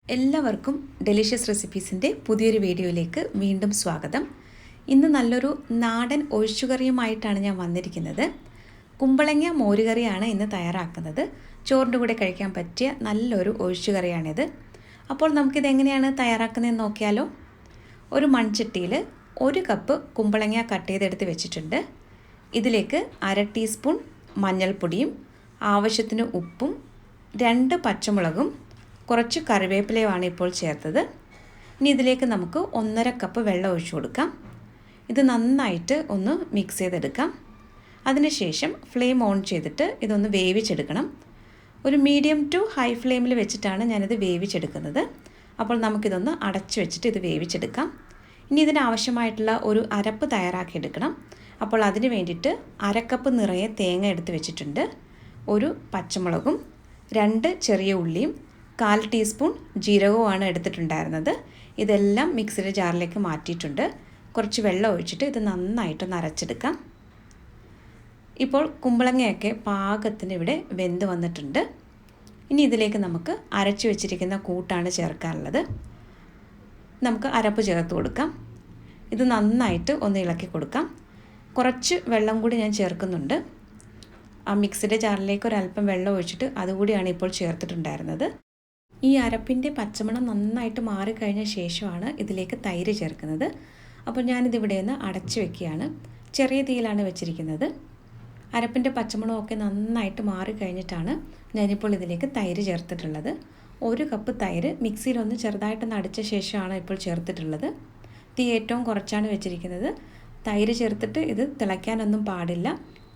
എല്ലാവർക്കും ഡെലിഷ്യസ് റെസിപ്പീസിൻ്റെ പുതിയൊരു വീഡിയോയിലേക്ക് വീണ്ടും സ്വാഗതം. ഇന്ന് നല്ലൊരു നാടൻ ഒഴിച്ചുകറിയുമായിട്ടാണ് ഞാൻ വന്നിരിക്കുന്നത്. കുമ്പളങ്ങ മോരുകറിയാണ് ഇന്ന് തയ്യാറാക്കുന്നത്. ചോറിൻ്റെ കൂടെ കഴിക്കാൻ പറ്റിയ നല്ലൊരു ഒഴിച്ചുകറിയാണിത്. അപ്പോൾ നമുക്കിതെങ്ങനെയാണ് തയ്യാറാക്കുന്നതെന്ന് നോക്കിയാലോ. ഒരു മൺചട്ടിയിൽ 1 കപ്പ് കുമ്പളങ്ങ കട്ട് ചെയ്തെടുത്ത് വെച്ചിട്ടുണ്ട്. ഇതിലേക്ക് 1/2 ടീസ്പൂൺ മഞ്ഞൾപ്പൊടിയും ആവശ്യത്തിന് ഉപ്പും 2 പച്ചമുളകും കുറച്ച് കറിവേപ്പിലയുമാണ് ഇപ്പോൾ ചേർത്തത്. ഇനി ഇതിലേക്ക് നമുക്ക് 1.5 കപ്പ് വെള്ളം ഒഴിച്ചു കൊടുക്കാം. ഇത് നന്നായിട്ട് ഒന്ന് മിക്സ് ചെയ്തെടുക്കാം. അതിനുശേഷം ഫ്ലെയിം ഓൺ ചെയ്തിട്ട് ഇതൊന്ന് വേവിച്ചെടുക്കണം. ഒരു മീഡിയം ടു ഹൈ ഫ്ലെയിമിൽ വെച്ചിട്ടാണ് ഞാനിത് വേവിച്ചെടുക്കുന്നത്. അപ്പോൾ നമുക്കിതൊന്ന് അടച്ചു വെച്ചിട്ട് ഇത് വേവിച്ചെടുക്കാം. ഇനി ഇതിനാവശ്യമായിട്ടുള്ള ഒരു അരപ്പ് തയ്യാറാക്കിയെടുക്കണം. അപ്പോൾ അതിന് വേണ്ടിയിട്ട് 1/2 കപ്പ് നിറയെ തേങ്ങ എടുത്ത് വെച്ചിട്ടുണ്ട്. ഒരു പച്ചമുളകും 2 ചെറിയ ഉള്ളിയും 1/4 ടീസ്പൂൺ ജീരകവുമാണ് എടുത്തിട്ടുണ്ടായിരുന്നത്. ഇതെല്ലാം മിക്സിയുടെ ജാറിലേക്ക് മാറ്റിയിട്ടുണ്ട്. കുറച്ച് വെള്ളം ഒഴിച്ചിട്ട് ഇത് നന്നായിട്ടൊന്ന് അരച്ചെടുക്കാം. ഇപ്പോൾ കുമ്പളങ്ങയൊക്കെ പാകത്തിന് ഇവിടെ വെന്ത് വന്നിട്ടുണ്ട്. ഇനി ഇതിലേക്ക് നമുക്ക് അരച്ചു വെച്ചിരിക്കുന്ന കൂട്ടാണ് ചേർക്കാനുള്ളത്. നമുക്ക് അരപ്പ് ചേർത്ത് കൊടുക്കാം. ഇത് നന്നായിട്ട് ഒന്ന് ഇളക്കി കൊടുക്കാം. കുറച്ച് വെള്ളം കൂടി ഞാൻ ചേർക്കുന്നുണ്ട്. ആ മിക്സിയുടെ ജാറിലേക്ക് ഒരല്പം വെള്ളം ഒഴിച്ചിട്ട് അതുകൂടിയാണ് ഇപ്പോൾ ചേർത്തിട്ടുണ്ടായിരുന്നത്. ഈ അരപ്പിൻ്റെ പച്ചമണം നന്നായിട്ട് മാറിക്കഴിഞ്ഞ ശേഷമാണ് ഇതിലേക്ക് തൈര് ചേർക്കുന്നത്. അപ്പോൾ ഞാനിതിവിടെ നിന്ന് അടച്ചു വെക്കുകയാണ്. ചെറിയ തീയിലാണ് വെച്ചിരിക്കുന്നത്. അരപ്പിൻ്റെ പച്ചമണമൊക്കെ നന്നായിട്ട് മാറിക്കഴിഞ്ഞിട്ടാണ് ഞാനിപ്പോൾ ഇതിലേക്ക് തൈര് ചേർത്തിട്ടുള്ളത്. 1 കപ്പ് തൈര് മിക്സിയിലൊന്ന് ചെറുതായിട്ടൊന്ന് അടിച്ച ശേഷമാണ് ഇപ്പോൾ ചേർത്തിട്ടുള്ളത്. തീ ഏറ്റവും കുറച്ചാണ് വെച്ചിരിക്കുന്നത്. തൈര് ചേർത്തിട്ട് ഇത് തിളയ്ക്കാനൊന്നും പാടില്ല.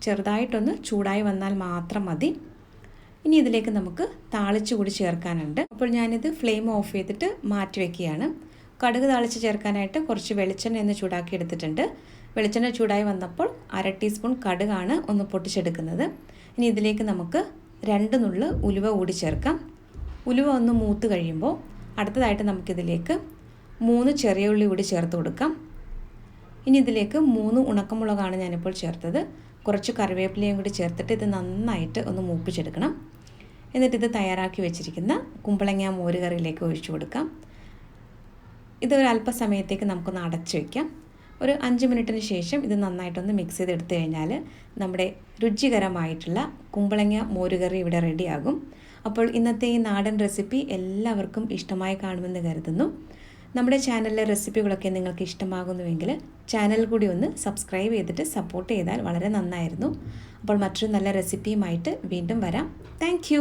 ചെറുതായിട്ടൊന്ന് ചൂടായി വന്നാൽ മാത്രം മതി. ഇനി ഇതിലേക്ക് നമുക്ക് താളിച്ച് കൂടി ചേർക്കാനുണ്ട്. അപ്പോൾ ഞാനിത് ഫ്ലെയിം ഓഫ് ചെയ്തിട്ട് മാറ്റി വയ്ക്കുകയാണ്. കടുക് താളിച്ച് ചേർക്കാനായിട്ട് കുറച്ച് വെളിച്ചെണ്ണ ഒന്ന് ചൂടാക്കി എടുത്തിട്ടുണ്ട്. വെളിച്ചെണ്ണ ചൂടായി വന്നപ്പോൾ 1/2 ടീസ്പൂൺ കടുകാണ് ഒന്ന് പൊട്ടിച്ചെടുക്കുന്നത്. ഇനി ഇതിലേക്ക് നമുക്ക് 2 നുള്ള് ഉലുവ കൂടി ചേർക്കാം. ഉലുവ ഒന്ന് മൂത്ത് കഴിയുമ്പോൾ അടുത്തതായിട്ട് നമുക്കിതിലേക്ക് 3 ചെറിയ ഉള്ളി കൂടി ചേർത്ത് കൊടുക്കാം. ഇനി ഇതിലേക്ക് 3 ഉണക്കമുളകാണ് ഞാനിപ്പോൾ ചേർത്തത്. കുറച്ച് കറിവേപ്പിലയും കൂടി ചേർത്തിട്ട് ഇത് നന്നായിട്ട് ഒന്ന് മൂപ്പിച്ചെടുക്കണം. എന്നിട്ട് ഇത് തയ്യാറാക്കി വെച്ചിരിക്കുന്ന കുമ്പളങ്ങ മോരുകറിയിലേക്ക് ഒഴിച്ചു കൊടുക്കാം. ഇത് ഒരു അല്പസമയത്തേക്ക് നമുക്കൊന്ന് അടച്ചു വയ്ക്കാം. ഒരു 5 മിനിറ്റിന് ശേഷം ഇത് നന്നായിട്ടൊന്ന് മിക്സ് ചെയ്തെടുത്തു കഴിഞ്ഞാൽ നമ്മുടെ രുചികരമായിട്ടുള്ള കുമ്പളങ്ങ മോരുകറി ഇവിടെ റെഡിയാകും. അപ്പോൾ ഇന്നത്തെ ഈ നാടൻ റെസിപ്പി എല്ലാവർക്കും ഇഷ്ടമായി കാണുമെന്ന് കരുതുന്നു. നമ്മുടെ ചാനലിലെ റെസിപ്പികളൊക്കെ നിങ്ങൾക്ക് ഇഷ്ടമാകുന്നുവെങ്കിൽ ചാനൽ കൂടി ഒന്ന് സബ്സ്ക്രൈബ് ചെയ്തിട്ട് സപ്പോർട്ട് ചെയ്താൽ വളരെ നന്നായിരുന്നു. അപ്പോൾ മറ്റൊരു നല്ല റെസിപ്പിയുമായിട്ട് വീണ്ടും വരാം. താങ്ക്